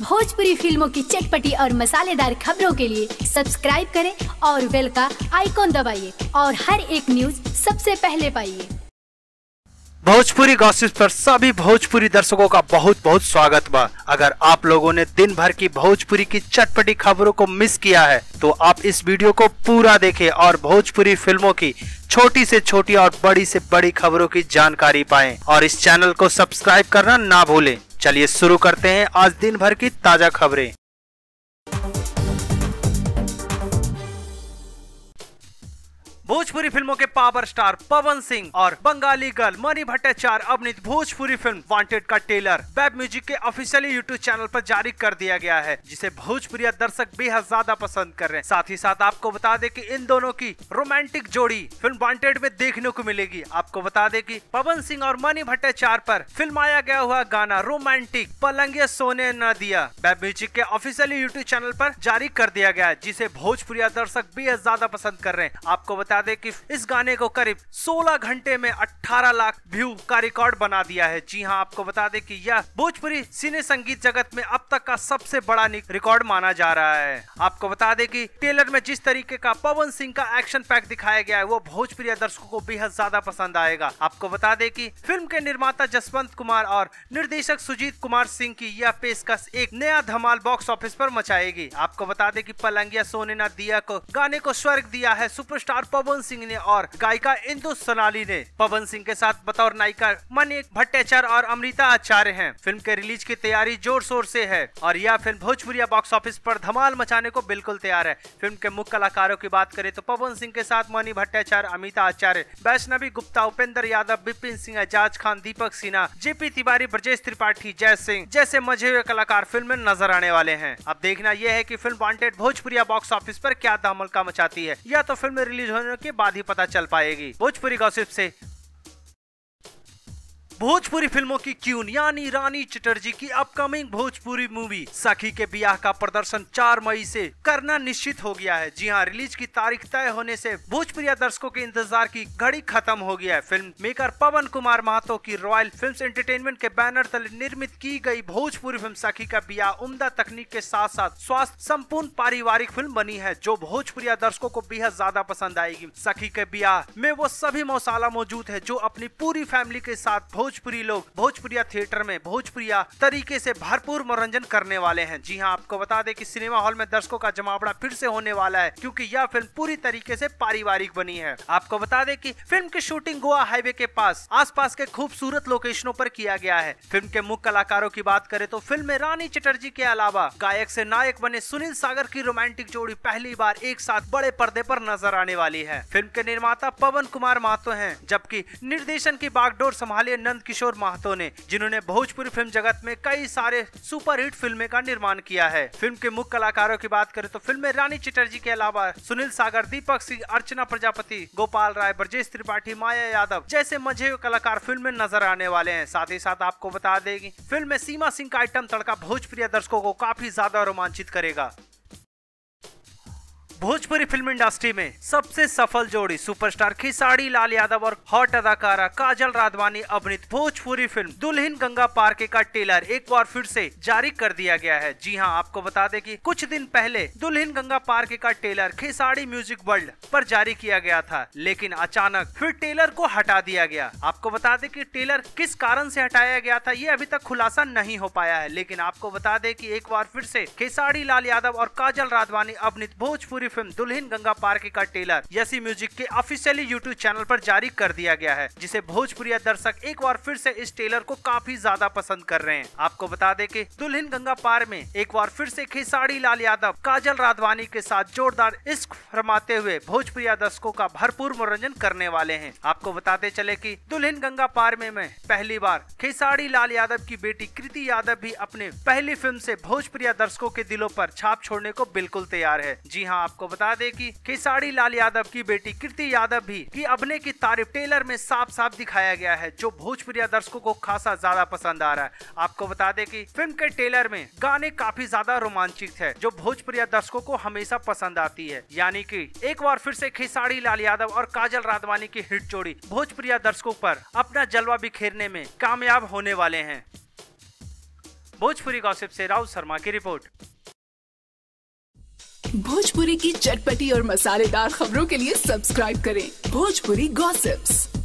भोजपुरी फिल्मों की चटपटी और मसालेदार खबरों के लिए सब्सक्राइब करें और बेल का आइकॉन दबाइए और हर एक न्यूज सबसे पहले पाइए। भोजपुरी गॉसिप पर सभी भोजपुरी दर्शकों का बहुत बहुत स्वागत बा। अगर आप लोगों ने दिन भर की भोजपुरी की चटपटी खबरों को मिस किया है तो आप इस वीडियो को पूरा देखें और भोजपुरी फिल्मों की छोटी से छोटी और बड़ी से बड़ी खबरों की जानकारी पाएं और इस चैनल को सब्सक्राइब करना ना भूलें। चलिए शुरू करते हैं आज दिन भर की ताजा खबरें। भोजपुरी फिल्मों के पावर स्टार पवन सिंह और बंगाली गर्ल मनी भट्टाचार्य अभिनीत भोजपुरी फिल्म वांटेड का ट्रेलर वेब म्यूजिक के ऑफिशियली यूट्यूब चैनल पर जारी कर दिया गया है, जिसे भोजपुरी दर्शक बेहद ज्यादा पसंद कर रहे हैं। साथ ही साथ आपको बता दें कि इन दोनों की रोमांटिक जोड़ी फिल्म वांटेड में देखने को मिलेगी। आपको बता दें कि पवन सिंह और मनी भट्टाचार्य पर फिल्माया गया हुआ गाना रोमांटिक पलंगिया सोने न दिया वेब म्यूजिक के ऑफिशियली यूट्यूब चैनल पर जारी कर दिया गया है, जिसे भोजपुरी दर्शक बेहद ज्यादा पसंद कर रहे हैं। आपको बता दें कि इस गाने को करीब 16 घंटे में 18 लाख व्यू का रिकॉर्ड बना दिया है। जी हां, आपको बता दें कि यह भोजपुरी सिने संगीत जगत में अब तक का सबसे बड़ा रिकॉर्ड माना जा रहा है। आपको बता दें कि ट्रेलर में जिस तरीके का पवन सिंह का एक्शन पैक दिखाया गया है वो भोजपुरी दर्शकों को बेहद ज्यादा पसंद आएगा। आपको बता दें कि फिल्म के निर्माता जसवंत कुमार और निर्देशक सुजीत कुमार सिंह की यह पेशकश एक नया धमाल बॉक्स ऑफिस पर मचाएगी। आपको बता दें कि पलंगिया सोने ना दिया को गाने को स्वर्ग दिया है सुपरस्टार पवन सिंह ने और गायिका इंदु सोनाली ने। पवन सिंह के साथ बतौर नायिका मनी भट्टाचार्य और अमृता आचार्य हैं। फिल्म के रिलीज की तैयारी जोर शोर से है और यह फिल्म भोजपुरी बॉक्स ऑफिस पर धमाल मचाने को बिल्कुल तैयार है। फिल्म के मुख्य कलाकारों की बात करें तो पवन सिंह के साथ मनी भट्टाचार्य, अमिता आचार्य, वैष्णवी गुप्ता, उपेंद्र यादव, विपिन सिंह, एजाज खान, दीपक सिन्हा, जेपी तिवारी, ब्रजेश त्रिपाठी, जय सिंह जैसे मजे हुए कलाकार फिल्म में नजर आने वाले हैं। अब देखना यह है कि film wanted Bhojpuri box office पर क्या धमाका मचाती है, या तो फिल्म रिलीज होने के बाद ही पता चल पाएगी। भोजपुरी गॉसिप से भोजपुरी फिल्मों की क्वीन यानी रानी चटर्जी की अपकमिंग भोजपुरी मूवी सखी के ब्याह का प्रदर्शन 4 मई से करना निश्चित हो गया है। जी हां, रिलीज की तारीख तय होने से भोजपुरी दर्शकों के इंतजार की घड़ी खत्म हो गया है। फिल्म मेकर पवन कुमार महतो की रॉयल फिल्म्स एंटरटेनमेंट के बैनर तले निर्मित की गई भोजपुरी फिल्म सखी का ब्याह उम्दा तकनीक के साथ साथ स्वास्थ्य संपूर्ण पारिवारिक फिल्म बनी है, जो भोजपुरी दर्शकों को बेहद ज्यादा पसंद आएगी। सखी के ब्याह में वो सभी मसाला मौजूद है जो अपनी पूरी फैमिली के साथ भोजपुरी लोग भोजपुरिया थिएटर में भोजपुरिया तरीके से भरपूर मनोरंजन करने वाले हैं। जी हां, आपको बता दें कि सिनेमा हॉल में दर्शकों का जमावड़ा फिर से होने वाला है, क्योंकि यह फिल्म पूरी तरीके से पारिवारिक बनी है। आपको बता दें कि फिल्म की शूटिंग गोवा हाईवे के पास आसपास के खूबसूरत लोकेशनों पर किया गया है। फिल्म के मुख्य कलाकारों की बात करें तो फिल्म में रानी चटर्जी के अलावा गायक से नायक बने सुनील सागर की रोमांटिक जोड़ी पहली बार एक साथ बड़े पर्दे पर नजर आने वाली है। फिल्म के निर्माता पवन कुमार महतो हैं, जबकि निर्देशन की बागडोर संभाली नंद किशोर महतो ने, जिन्होंने भोजपुरी फिल्म जगत में कई सारे सुपरहिट फिल्में का निर्माण किया है। फिल्म के मुख्य कलाकारों की बात करें तो फिल्म में रानी चटर्जी के अलावा सुनील सागर, दीपक सिंह, अर्चना प्रजापति, गोपाल राय, ब्रजेश त्रिपाठी, माया यादव जैसे मजे कलाकार फिल्म में नजर आने वाले हैं। साथ ही साथ आपको बता देंगे फिल्म में सीमा सिंह का आइटम तड़का भोजपुरी दर्शकों को काफी ज्यादा रोमांचित करेगा। भोजपुरी फिल्म इंडस्ट्री में सबसे सफल जोड़ी सुपरस्टार खेसारी लाल यादव और हॉट अदाकारा काजल राघवानी अभिनीत भोजपुरी फिल्म दुल्हन गंगा पार के का ट्रेलर एक बार फिर से जारी कर दिया गया है। जी हां, आपको बता दें कि कुछ दिन पहले दुल्हन गंगा पार के का ट्रेलर खेसारी म्यूजिक वर्ल्ड पर जारी किया गया था, लेकिन अचानक फिर ट्रेलर को हटा दिया गया। आपको बता दें कि ट्रेलर किस कारण से हटाया गया था ये अभी तक खुलासा नहीं हो पाया है, लेकिन आपको बता दें कि एक बार फिर से खेसारी लाल यादव और काजल राघवानी अभिनीत भोजपुरी फिल्म दुल्हन गंगा पार के का ट्रेलर यसी म्यूजिक के ऑफिशियली यूट्यूब चैनल पर जारी कर दिया गया है, जिसे भोजपुरी दर्शक एक बार फिर से इस ट्रेलर को काफी ज्यादा पसंद कर रहे हैं। आपको बता दें कि दुल्हन गंगा पार में एक बार फिर से खेसारी लाल यादव काजल राघवानी के साथ जोरदार इश्क फरमाते हुए भोजपुरी दर्शकों का भरपूर मनोरंजन करने वाले हैं। आपको बताते चले कि दुल्हन गंगा पार में पहली बार खेसारी लाल यादव की बेटी कृति यादव भी अपने पहली फिल्म से भोजपुरी दर्शकों के दिलों पर छाप छोड़ने को बिल्कुल तैयार है। जी हाँ, आपको बता दें कि खेसारी लाल यादव की बेटी कृति यादव भी की अभिनय की तारीफ ट्रेलर में साफ साफ दिखाया गया है, जो भोजपुरी दर्शकों को खासा ज्यादा पसंद आ रहा है। आपको बता दें कि फिल्म के ट्रेलर में गाने काफी ज्यादा रोमांचित है, जो भोजपुरी दर्शकों को हमेशा पसंद आती है। यानी कि एक बार फिर से खेसारी लाल यादव और काजल राघवानी की हिट जोड़ी भोजपुरी दर्शकों पर अपना जलवा बिखेरने में कामयाब होने वाले हैं। भोजपुरी गॉसिप से राहुल शर्मा की रिपोर्ट। भोजपुरी की चटपटी और मसालेदार खबरों के लिए सब्सक्राइब करें भोजपुरी गॉसिप्स।